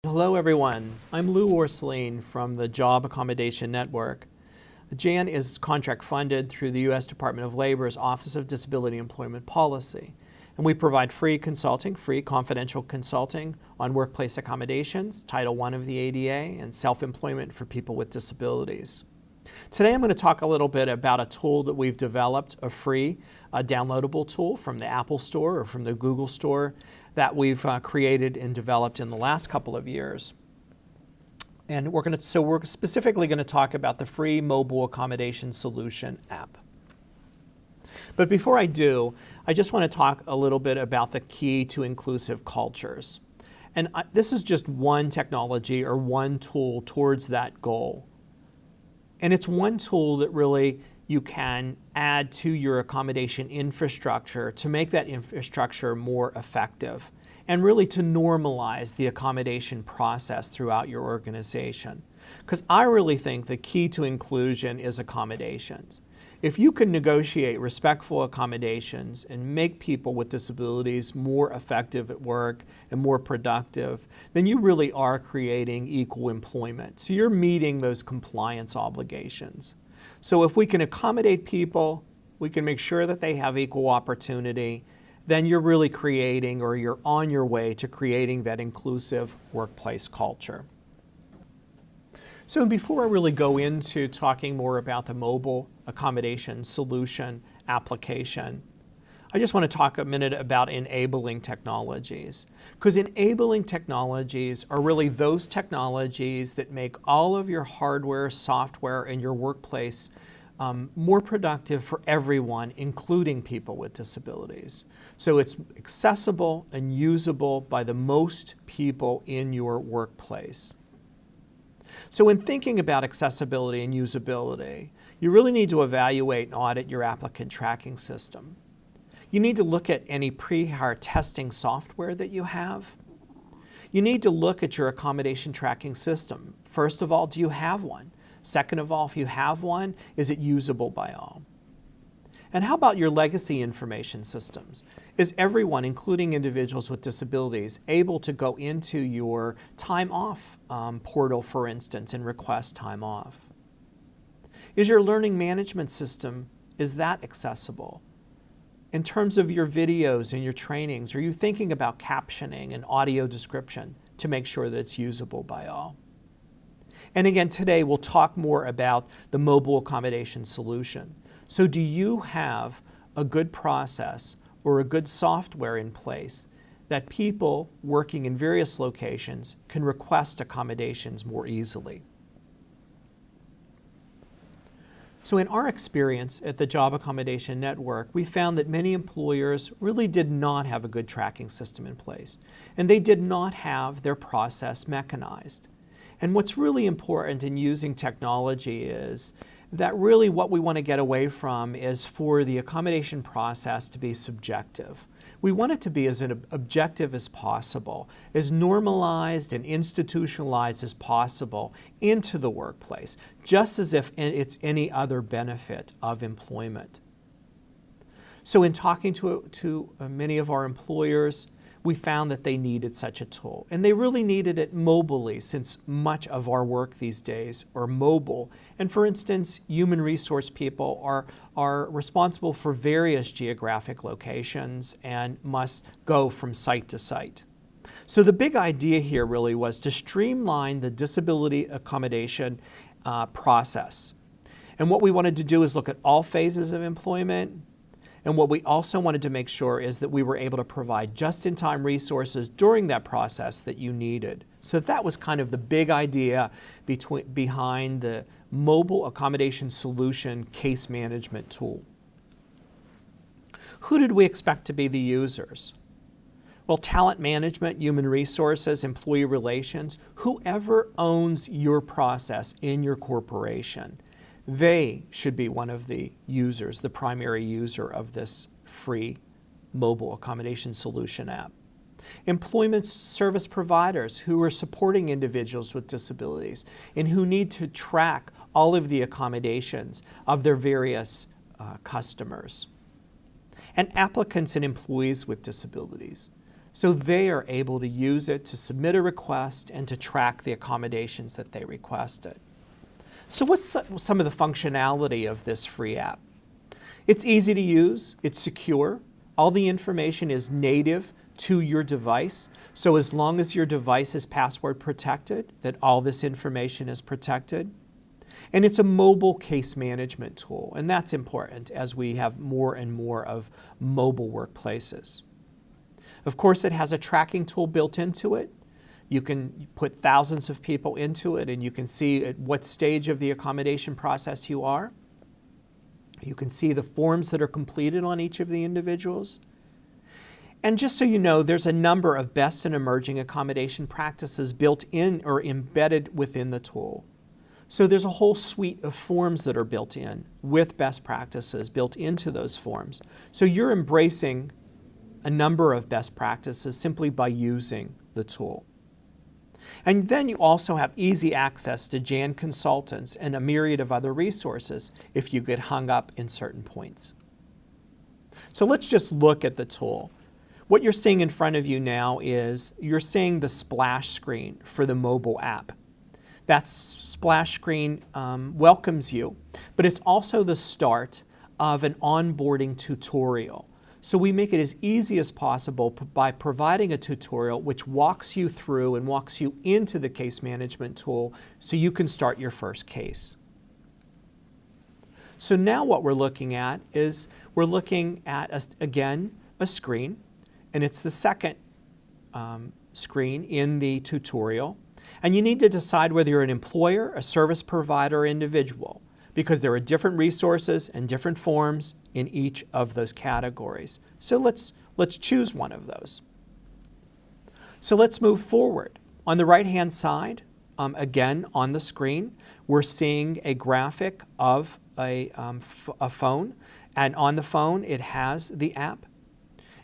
Hello everyone, I'm Lou Orslene from the Job Accommodation Network. JAN is contract funded through the U.S. Department of Labor's Office of Disability Employment Policy. And we provide free confidential consulting on workplace accommodations, Title I of the ADA, and self-employment for people with disabilities. Today I'm going to talk a little bit about a tool that we've developed, a free downloadable tool from the Apple Store or from the Google Store that we've created and developed in the last couple of years. And we're specifically going to talk about the free Mobile Accommodation Solution app. But before I do, I just want to talk a little bit about the key to inclusive cultures. And this is just one technology or one tool towards that goal. And it's one tool that really you can add to your accommodation infrastructure to make that infrastructure more effective and really to normalize the accommodation process throughout your organization. Because I really think the key to inclusion is accommodations. If you can negotiate respectful accommodations and make people with disabilities more effective at work and more productive, then you really are creating equal employment. So you're meeting those compliance obligations. So if we can accommodate people, we can make sure that they have equal opportunity, then you're really creating, or you're on your way to creating, that inclusive workplace culture. So before I really go into talking more about the Mobile Accommodation Solution application, I just want to talk a minute about enabling technologies. Because enabling technologies are really those technologies that make all of your hardware, software, and your workplace more productive for everyone, including people with disabilities. So it's accessible and usable by the most people in your workplace. So in thinking about accessibility and usability, you really need to evaluate and audit your applicant tracking system. You need to look at any pre-hire testing software that you have. You need to look at your accommodation tracking system. First of all, do you have one? Second of all, if you have one, is it usable by all? And how about your legacy information systems? Is everyone, including individuals with disabilities, able to go into your time off portal, for instance, and request time off? Is your learning management system, is that accessible? In terms of your videos and your trainings, are you thinking about captioning and audio description to make sure that it's usable by all? And again, today we'll talk more about the Mobile Accommodation Solution. So do you have a good process or a good software in place that people working in various locations can request accommodations more easily? So in our experience at the Job Accommodation Network, we found that many employers really did not have a good tracking system in place, and they did not have their process mechanized. And what's really important in using technology is that really what we want to get away from is for the accommodation process to be subjective. We want it to be as objective as possible, as normalized and institutionalized as possible into the workplace, just as if it's any other benefit of employment. So in talking to many of our employers, we found that they needed such a tool. And they really needed it mobilely, since much of our work these days are mobile. And for instance, human resource people are responsible for various geographic locations and must go from site to site. So the big idea here really was to streamline the disability accommodation process. And what we wanted to do is look at all phases of employment. And what we also wanted to make sure is that we were able to provide just-in-time resources during that process that you needed. So that was kind of the big idea behind the Mobile Accommodation Solution case management tool. Who did we expect to be the users? Well, talent management, human resources, employee relations, whoever owns your process in your corporation, they should be one of the users, the primary user of this free Mobile Accommodation Solution app. Employment service providers who are supporting individuals with disabilities and who need to track all of the accommodations of their various customers. And applicants and employees with disabilities. So they are able to use it to submit a request and to track the accommodations that they requested. So what's some of the functionality of this free app? It's easy to use, it's secure, all the information is native to your device. So as long as your device is password protected, that all this information is protected. And it's a mobile case management tool, and that's important as we have more and more of mobile workplaces. Of course, it has a tracking tool built into it. You can put thousands of people into it, and you can see at what stage of the accommodation process you are. You can see the forms that are completed on each of the individuals. And just so you know, there's a number of best and emerging accommodation practices built in or embedded within the tool. So there's a whole suite of forms that are built in with best practices built into those forms. So you're embracing a number of best practices simply by using the tool. And then you also have easy access to Jan consultants and a myriad of other resources if you get hung up in certain points. So let's just look at the tool. What you're seeing in front of you now is you're seeing the splash screen for the mobile app. That splash screen welcomes you, but it's also the start of an onboarding tutorial. So we make it as easy as possible by providing a tutorial which walks you through and walks you into the case management tool so you can start your first case. So now what we're looking at is we're looking at, again, a screen, and it's the second screen in the tutorial. And you need to decide whether you're an employer, a service provider, or individual, because there are different resources and different forms in each of those categories. So let's choose one of those. So let's move forward. On the right-hand side, again on the screen, we're seeing a graphic of a phone, and on the phone it has the app.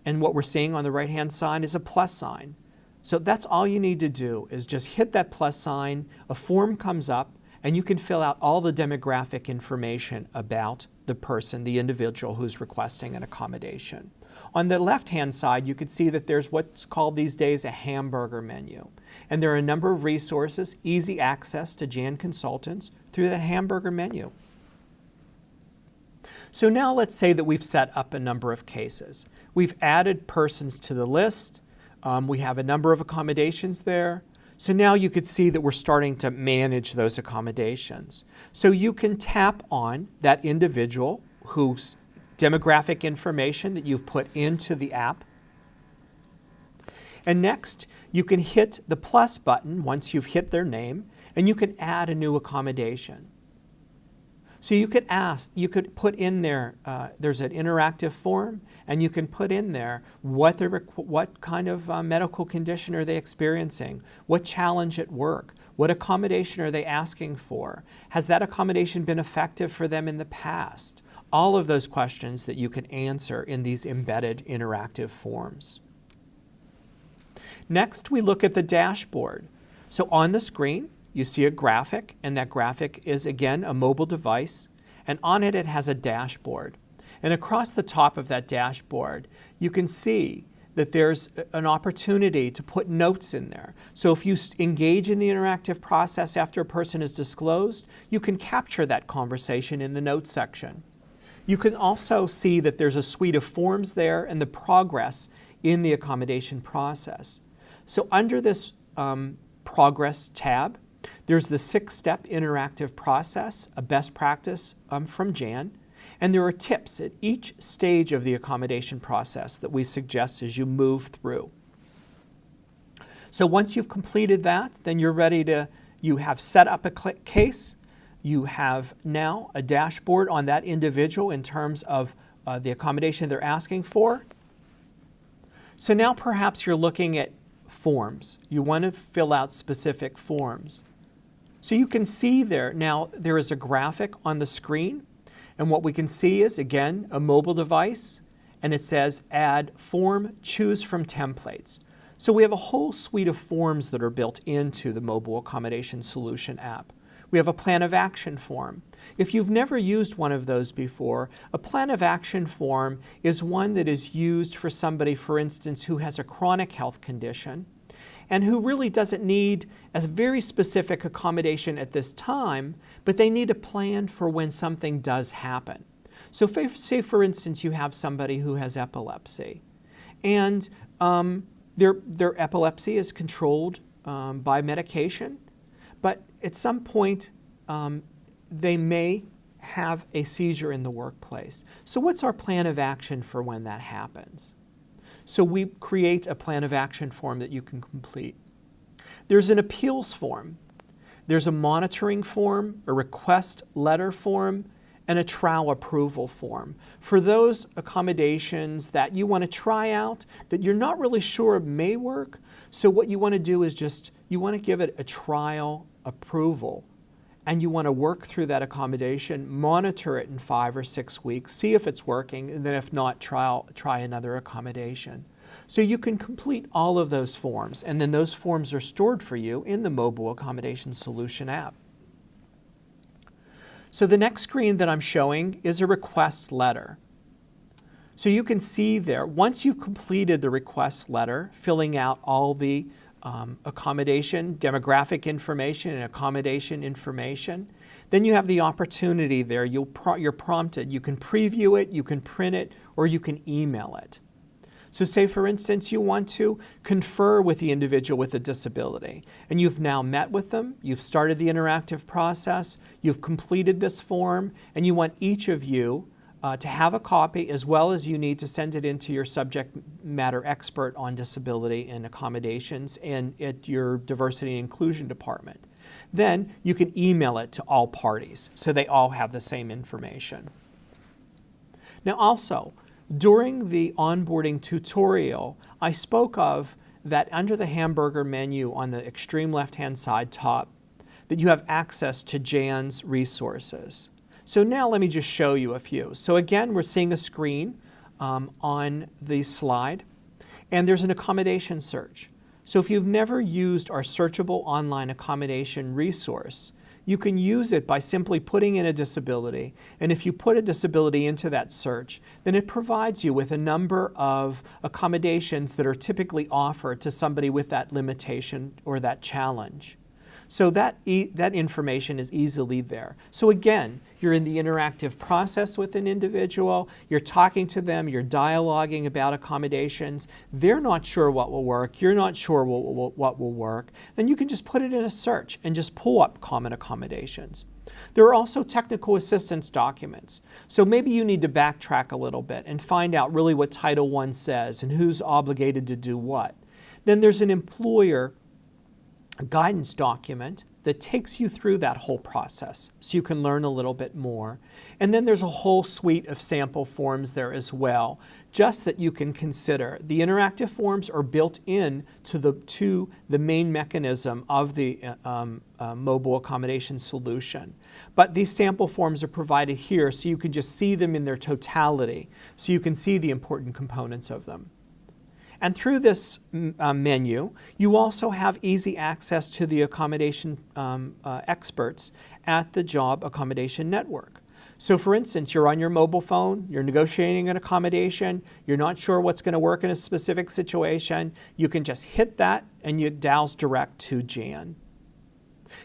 And what we're seeing on the right-hand side is a plus sign. So that's all you need to do is just hit that plus sign, a form comes up, and you can fill out all the demographic information about the person, the individual who's requesting an accommodation. On the left-hand side, you can see that there's what's called these days a hamburger menu. And there are a number of resources, easy access to Jan consultants through that hamburger menu. So now let's say that we've set up a number of cases. We've added persons to the list. We have a number of accommodations there. So now you could see that we're starting to manage those accommodations. So you can tap on that individual whose demographic information that you've put into the app. And next, you can hit the plus button once you've hit their name, and you can add a new accommodation. So you could put in there, there's an interactive form, and you can put in there what kind of medical condition are they experiencing, what challenge at work, what accommodation are they asking for, has that accommodation been effective for them in the past? All of those questions that you can answer in these embedded interactive forms. Next, we look at the dashboard. So on the screen, you see a graphic, and that graphic is, again, a mobile device, and on it, it has a dashboard. And across the top of that dashboard, you can see that there's an opportunity to put notes in there. So if you engage in the interactive process after a person is disclosed, you can capture that conversation in the notes section. You can also see that there's a suite of forms there and the progress in the accommodation process. So under this Progress tab, there's the 6-step interactive process, a best practice from Jan, and there are tips at each stage of the accommodation process that we suggest as you move through. So once you've completed that, then you're ready to, you have set up a case, you have now a dashboard on that individual in terms of the accommodation they're asking for. So now perhaps you're looking at forms. You want to fill out specific forms. So you can see there, now there is a graphic on the screen, and what we can see is, again, a mobile device, and it says add form, choose from templates. So we have a whole suite of forms that are built into the Mobile Accommodation Solution app. We have a plan of action form. If you've never used one of those before, a plan of action form is one that is used for somebody, for instance, who has a chronic health condition and who really doesn't need a very specific accommodation at this time, but they need a plan for when something does happen. So say, for instance, you have somebody who has epilepsy, and their epilepsy is controlled by medication, but at some point they may have a seizure in the workplace. So what's our plan of action for when that happens? So we create a plan of action form that you can complete. There's an appeals form. There's a monitoring form, a request letter form, and a trial approval form. For those accommodations that you want to try out, that you're not really sure may work, so what you want to do is you want to give it a trial approval. And you want to work through that accommodation, monitor it in 5 or 6 weeks, see if it's working, and then if not, try another accommodation. So you can complete all of those forms, and then those forms are stored for you in the Mobile Accommodation Solution app. So the next screen that I'm showing is a request letter. So you can see there, once you've completed the request letter, filling out all the accommodation, demographic information, and accommodation information, then you have the opportunity there. You're prompted. You can preview it, you can print it, or you can email it. So say, for instance, you want to confer with the individual with a disability, and you've now met with them, you've started the interactive process, you've completed this form, and you want each of you to have a copy, as well as you need to send it into your subject matter expert on disability and accommodations and at your diversity and inclusion department. Then you can email it to all parties so they all have the same information. Now also, during the onboarding tutorial, I spoke of that under the hamburger menu on the extreme left-hand side top, that you have access to Jan's resources. So now let me just show you a few. So again, we're seeing a screen on the slide, and there's an accommodation search. So if you've never used our searchable online accommodation resource, you can use it by simply putting in a disability. And if you put a disability into that search, then it provides you with a number of accommodations that are typically offered to somebody with that limitation or that challenge. So that information is easily there. So again, you're in the interactive process with an individual, you're talking to them, you're dialoguing about accommodations, they're not sure what will work, you're not sure what will work, then you can just put it in a search and just pull up common accommodations. There are also technical assistance documents. So maybe you need to backtrack a little bit and find out really what Title I says and who's obligated to do what. Then there's an employer guidance document that takes you through that whole process so you can learn a little bit more. And then there's a whole suite of sample forms there as well, just that you can consider. The interactive forms are built in to the main mechanism of the Mobile Accommodation Solution. But these sample forms are provided here so you can just see them in their totality, so you can see the important components of them. And through this menu, you also have easy access to the accommodation experts at the Job Accommodation Network. So for instance, you're on your mobile phone, you're negotiating an accommodation, you're not sure what's going to work in a specific situation, you can just hit that and it dials direct to Jan.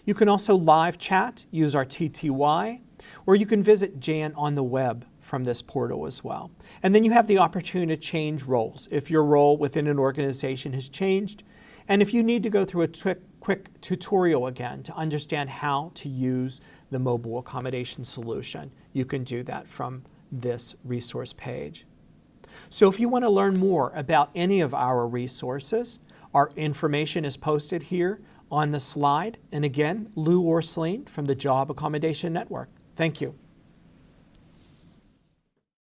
You can also live chat, use our TTY, or you can visit Jan on the web from this portal as well. And then you have the opportunity to change roles if your role within an organization has changed, and if you need to go through a quick tutorial again to understand how to use the Mobile Accommodation Solution, you can do that from this resource page. So if you want to learn more about any of our resources, our information is posted here on the slide. And again, Lou Orslene from the Job Accommodation Network. Thank you.